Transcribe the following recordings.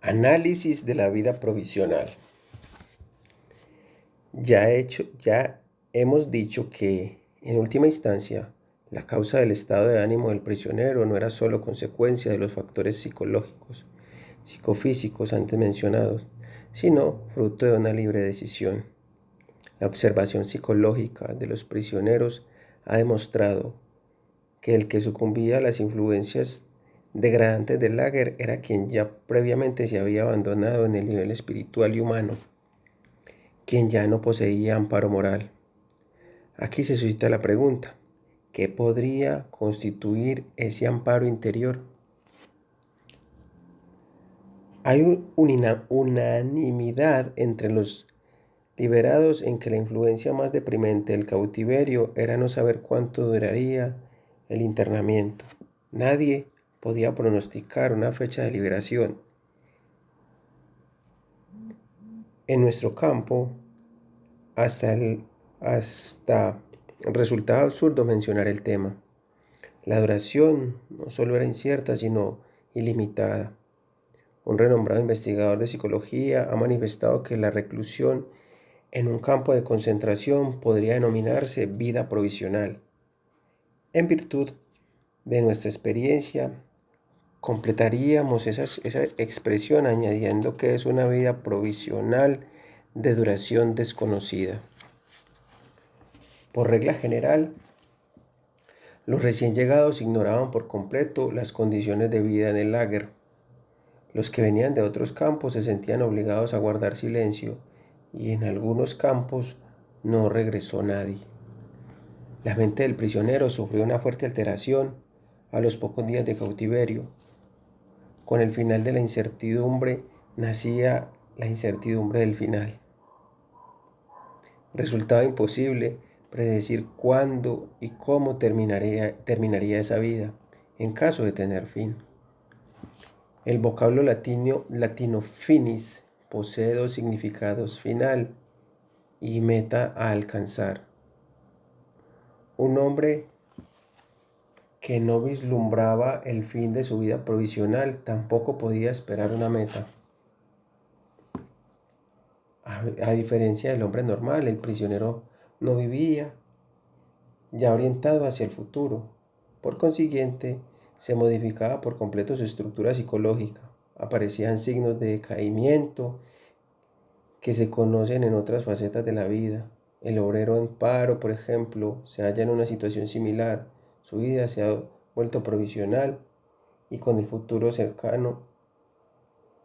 Análisis de la vida provisional. Ya hemos dicho que, en última instancia, la causa del estado de ánimo del prisionero no era solo consecuencia de los factores psicológicos, psicofísicos antes mencionados, sino fruto de una libre decisión. La observación psicológica de los prisioneros ha demostrado que el que sucumbía a las influencias degradantes del lager era quien ya previamente se había abandonado en el nivel espiritual y humano, quien ya no poseía amparo moral. Aquí se suscita la pregunta: ¿qué podría constituir ese amparo interior? Hay una unanimidad entre los liberados en que la influencia más deprimente del cautiverio era no saber cuánto duraría el internamiento. Nadie podía pronosticar una fecha de liberación. En nuestro campo, hasta resultaba absurdo mencionar el tema. La duración no solo era incierta, sino ilimitada. Un renombrado investigador de psicología ha manifestado que la reclusión en un campo de concentración podría denominarse vida provisional. En virtud de nuestra experiencia, completaríamos esa expresión añadiendo que es una vida provisional de duración desconocida. Por regla general, los recién llegados ignoraban por completo las condiciones de vida en el lager. Los que venían de otros campos se sentían obligados a guardar silencio, y en algunos campos no regresó nadie. La mente del prisionero sufrió una fuerte alteración a los pocos días de cautiverio. Con el final de la incertidumbre nacía la incertidumbre del final. Resultaba imposible predecir cuándo y cómo terminaría esa vida, en caso de tener fin. El vocablo latino finis posee dos significados: final y meta a alcanzar. Un hombre que no vislumbraba el fin de su vida provisional tampoco podía esperar una meta. A diferencia del hombre normal, el prisionero no vivía ya orientado hacia el futuro. Por consiguiente, se modificaba por completo su estructura psicológica. Aparecían signos de decaimiento que se conocen en otras facetas de la vida. El obrero en paro, por ejemplo, se halla en una situación similar. Su vida se ha vuelto provisional y con el futuro cercano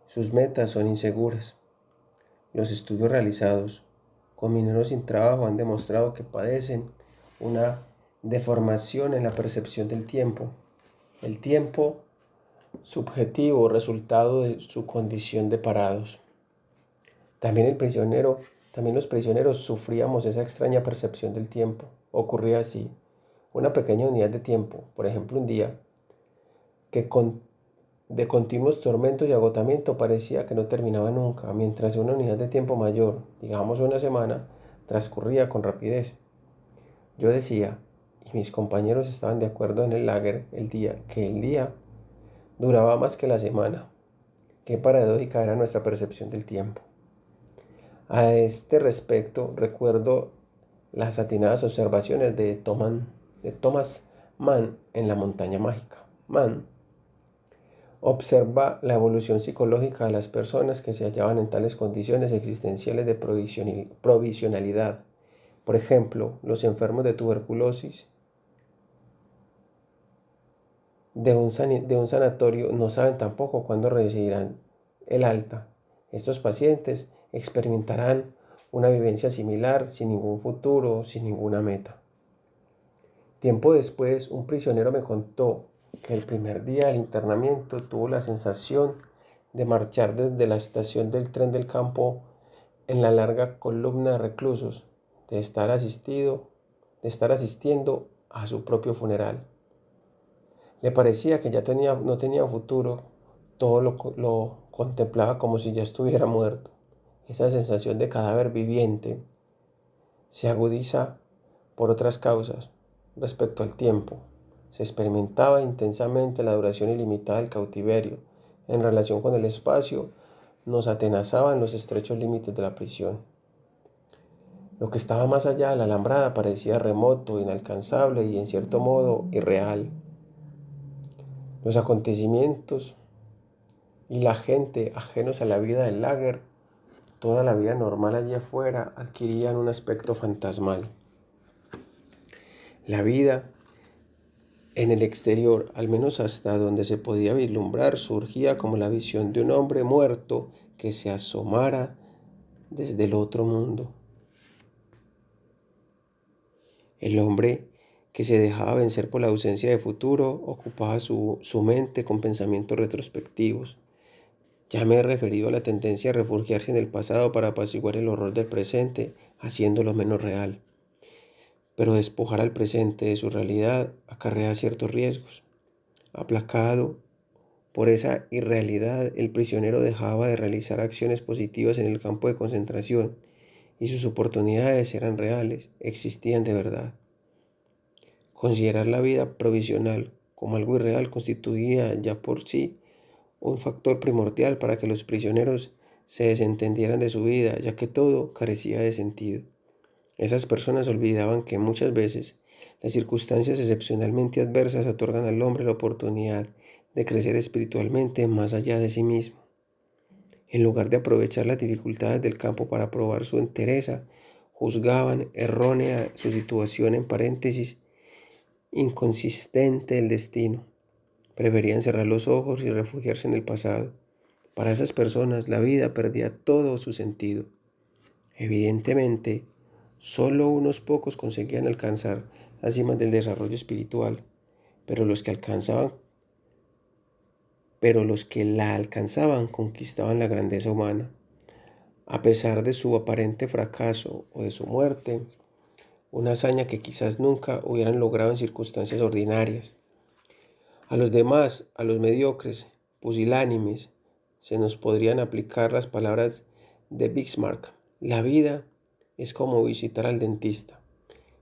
sus metas son inseguras. Los estudios realizados con mineros sin trabajo han demostrado que padecen una deformación en la percepción del tiempo. El tiempo subjetivo, resultado de su condición de parados. También los prisioneros sufríamos esa extraña percepción del tiempo. Ocurría así: una pequeña unidad de tiempo, por ejemplo un día, que de continuos tormentos y agotamiento parecía que no terminaba nunca, mientras una unidad de tiempo mayor, digamos una semana, transcurría con rapidez. Yo decía, y mis compañeros estaban de acuerdo en el lager, que el día duraba más que la semana. Qué paradójica era nuestra percepción del tiempo. A este respecto, recuerdo las atinadas observaciones de Thomas Mann en La montaña mágica. Mann observa la evolución psicológica de las personas que se hallaban en tales condiciones existenciales de provisionalidad. Por ejemplo, los enfermos de tuberculosis de un sanatorio no saben tampoco cuándo recibirán el alta. Estos pacientes experimentarán una vivencia similar, sin ningún futuro, sin ninguna meta. Tiempo después, un prisionero me contó que el primer día del internamiento tuvo la sensación de marchar desde la estación del tren del campo en la larga columna de reclusos, de estar asistiendo a su propio funeral. Le parecía que ya no tenía futuro, todo lo contemplaba como si ya estuviera muerto. Esa sensación de cadáver viviente se agudiza por otras causas. Respecto al tiempo, se experimentaba intensamente la duración ilimitada del cautiverio. En relación con el espacio, nos atenazaban los estrechos límites de la prisión. Lo que estaba más allá de la alambrada parecía remoto, inalcanzable y en cierto modo irreal. Los acontecimientos y la gente ajenos a la vida del lager, toda la vida normal allí afuera, adquirían un aspecto fantasmal. La vida en el exterior, al menos hasta donde se podía vislumbrar, surgía como la visión de un hombre muerto que se asomara desde el otro mundo. El hombre que se dejaba vencer por la ausencia de futuro ocupaba su mente con pensamientos retrospectivos. Ya me he referido a la tendencia a refugiarse en el pasado para apaciguar el horror del presente, haciéndolo menos real. Pero despojar al presente de su realidad acarrea ciertos riesgos. Aplacado por esa irrealidad, el prisionero dejaba de realizar acciones positivas en el campo de concentración y sus oportunidades eran reales, existían de verdad. Considerar la vida provisional como algo irreal constituía ya por sí un factor primordial para que los prisioneros se desentendieran de su vida, ya que todo carecía de sentido. Esas personas olvidaban que muchas veces las circunstancias excepcionalmente adversas otorgan al hombre la oportunidad de crecer espiritualmente más allá de sí mismo. En lugar de aprovechar las dificultades del campo para probar su entereza, juzgaban errónea su situación en paréntesis inconsistente del destino. Preferían cerrar los ojos y refugiarse en el pasado. Para esas personas la vida perdía todo su sentido. Evidentemente, solo unos pocos conseguían alcanzar las cimas del desarrollo espiritual, pero los que la alcanzaban conquistaban la grandeza humana. A pesar de su aparente fracaso o de su muerte, una hazaña que quizás nunca hubieran logrado en circunstancias ordinarias. A los demás, a los mediocres, pusilánimes, se nos podrían aplicar las palabras de Bismarck. La vida es como visitar al dentista.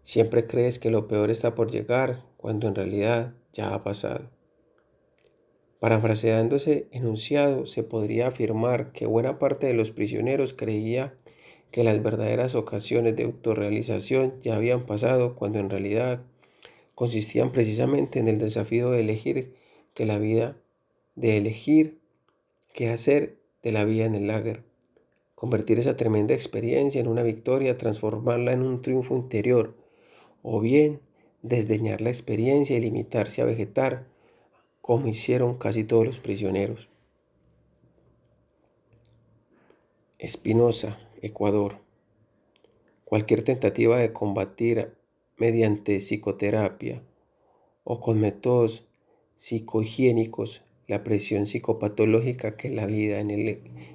Siempre crees que lo peor está por llegar, cuando en realidad ya ha pasado. Parafraseando ese enunciado, se podría afirmar que buena parte de los prisioneros creía que las verdaderas ocasiones de autorrealización ya habían pasado, cuando en realidad consistían precisamente en el desafío de elegir qué hacer de la vida en el lager, convertir esa tremenda experiencia en una victoria, transformarla en un triunfo interior, o bien desdeñar la experiencia y limitarse a vegetar, como hicieron casi todos los prisioneros. Espinosa, Ecuador. Cualquier tentativa de combatir mediante psicoterapia o con métodos psicohigiénicos la presión psicopatológica que la vida en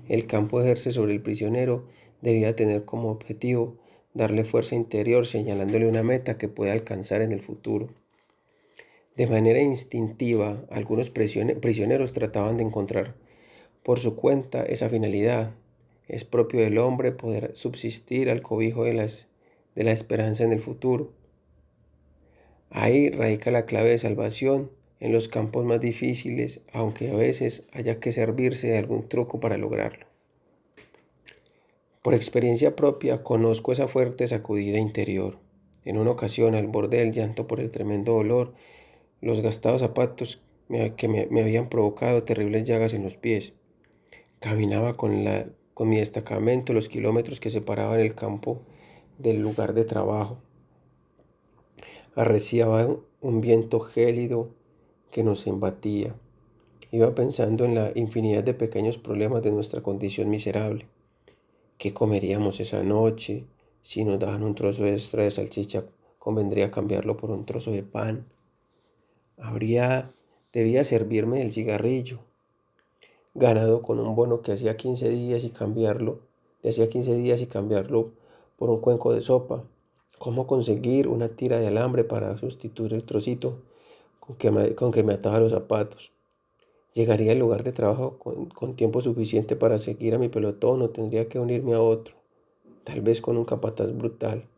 el campo ejerce sobre el prisionero debía tener como objetivo darle fuerza interior, señalándole una meta que pueda alcanzar en el futuro. De manera instintiva, algunos prisioneros trataban de encontrar por su cuenta esa finalidad. Es propio del hombre poder subsistir al cobijo de la esperanza en el futuro. Ahí radica la clave de salvación en los campos más difíciles, aunque a veces haya que servirse de algún truco para lograrlo. Por experiencia propia conozco esa fuerte sacudida interior. En una ocasión, al borde del llanto por el tremendo dolor, los gastados zapatos que me habían provocado terribles llagas en los pies. Caminaba con mi destacamento los kilómetros que separaban el campo del lugar de trabajo. Arreciaba un viento gélido que nos embatía. Iba pensando en la infinidad de pequeños problemas de nuestra condición miserable. ¿Qué comeríamos esa noche? Si nos daban un trozo extra de salchicha, convendría cambiarlo por un trozo de pan. Debía servirme el cigarrillo, ganado con un bono que hacía 15 días y cambiarlo por un cuenco de sopa. ¿Cómo conseguir una tira de alambre para sustituir el trocito con que me ataba los zapatos? ¿Llegaría al lugar de trabajo con tiempo suficiente para seguir a mi pelotón o tendría que unirme a otro? Tal vez con un capataz brutal.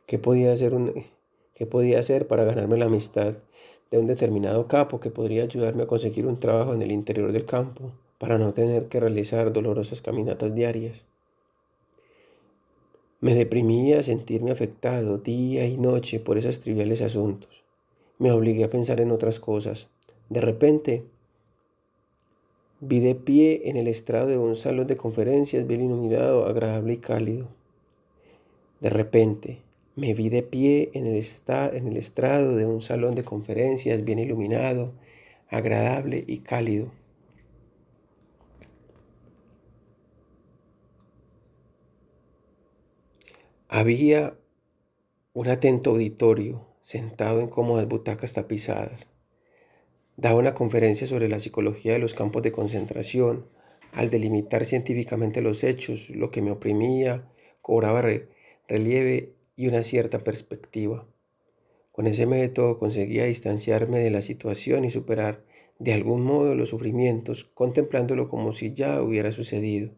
¿Qué podía hacer para ganarme la amistad de un determinado capo que podría ayudarme a conseguir un trabajo en el interior del campo para no tener que realizar dolorosas caminatas diarias. Me deprimía a sentirme afectado día y noche por esos triviales asuntos. Me obligué a pensar en otras cosas. De repente, vi de pie en el estrado de un salón de conferencias bien iluminado, agradable y cálido. De repente, me vi de pie en el estrado de un salón de conferencias bien iluminado, agradable y cálido. Había un atento auditorio sentado en cómodas butacas tapizadas. Daba una conferencia sobre la psicología de los campos de concentración. Al delimitar científicamente los hechos, lo que me oprimía cobraba relieve y una cierta perspectiva. Con ese método conseguía distanciarme de la situación y superar de algún modo los sufrimientos, contemplándolo como si ya hubiera sucedido.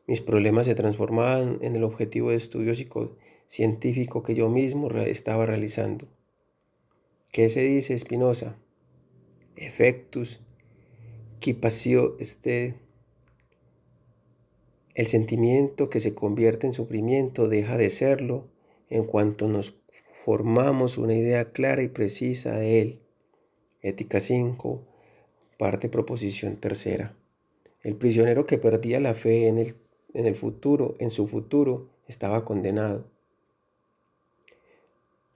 Mis problemas se transformaban en el objetivo de estudio científico que yo mismo estaba realizando. ¿Qué se dice, Spinoza? Effectus qui passio est. El sentimiento que se convierte en sufrimiento deja de serlo en cuanto nos formamos una idea clara y precisa de él. Ética 5, parte proposición tercera. El prisionero que perdía la fe en su futuro, estaba condenado.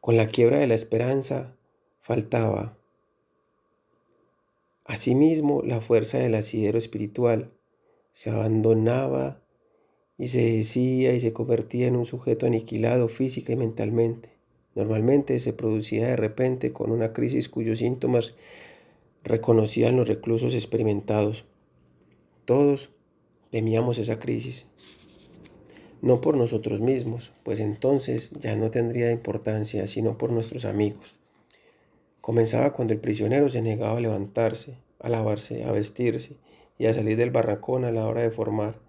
Con la quiebra de la esperanza faltaba asimismo la fuerza del asidero espiritual. Se abandonaba y se decía y se convertía en un sujeto aniquilado física y mentalmente. Normalmente se producía de repente con una crisis cuyos síntomas reconocían los reclusos experimentados. Todos temíamos esa crisis, no por nosotros mismos, pues entonces ya no tendría importancia, sino por nuestros amigos. Comenzaba cuando el prisionero se negaba a levantarse, a lavarse, a vestirse y a salir del barracón a la hora de formar.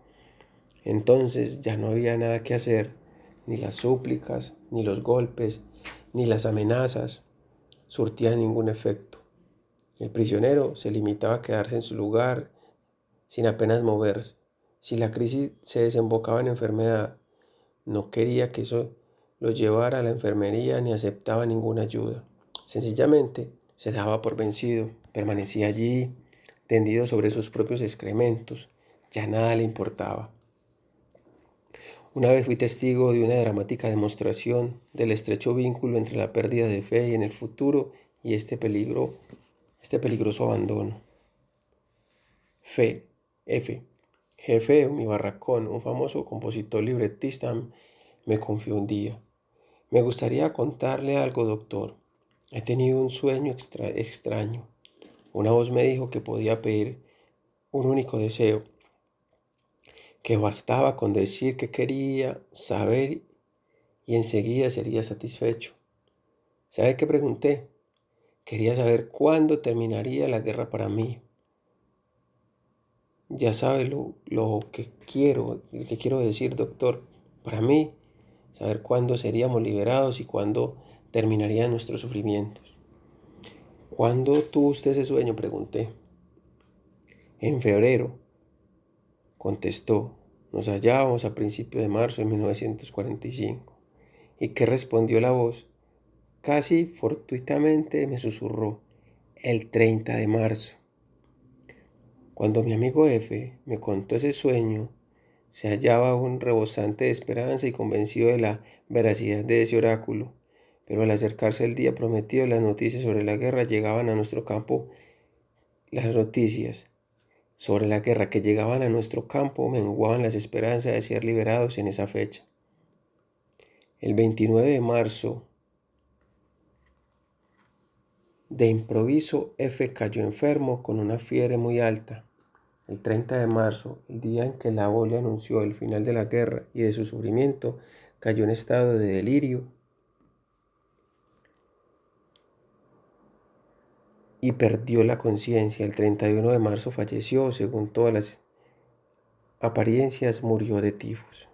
Entonces ya no había nada que hacer, ni las súplicas, ni los golpes, ni las amenazas surtían ningún efecto. El prisionero se limitaba a quedarse en su lugar sin apenas moverse. Si la crisis se desembocaba en enfermedad, no quería que eso lo llevara a la enfermería ni aceptaba ninguna ayuda. Sencillamente se daba por vencido, permanecía allí, tendido sobre sus propios excrementos, ya nada le importaba. Una vez fui testigo de una dramática demostración del estrecho vínculo entre la pérdida de fe en el futuro y este peligroso abandono. Jefe, mi barracón, un famoso compositor libretista, me confió un día. Me gustaría contarle algo, doctor. He tenido un sueño extraño. Una voz me dijo que podía pedir un único deseo, que bastaba con decir que quería saber y enseguida sería satisfecho. ¿Sabe qué pregunté? Quería saber cuándo terminaría la guerra para mí. Ya sabe lo que quiero decir, doctor. Para mí, saber cuándo seríamos liberados y cuándo terminarían nuestros sufrimientos. ¿Cuándo tuvo usted ese sueño?, pregunté. En febrero, contestó. Nos hallábamos a principios de marzo de 1945. ¿Y qué respondió la voz? Casi fortuitamente me susurró, el 30 de marzo. Cuando mi amigo F me contó ese sueño, se hallaba aún rebosante de esperanza y convencido de la veracidad de ese oráculo. Pero al acercarse el día prometido, las noticias sobre la guerra llegaban a nuestro campo. Las noticias sobre la guerra que llegaban a nuestro campo menguaban las esperanzas de ser liberados en esa fecha. El 29 de marzo, de improviso, F cayó enfermo con una fiebre muy alta. El 30 de marzo, el día en que la OLE anunció el final de la guerra y de su sufrimiento, cayó en estado de delirio y perdió la conciencia. El 31 de marzo falleció, según todas las apariencias, murió de tifus.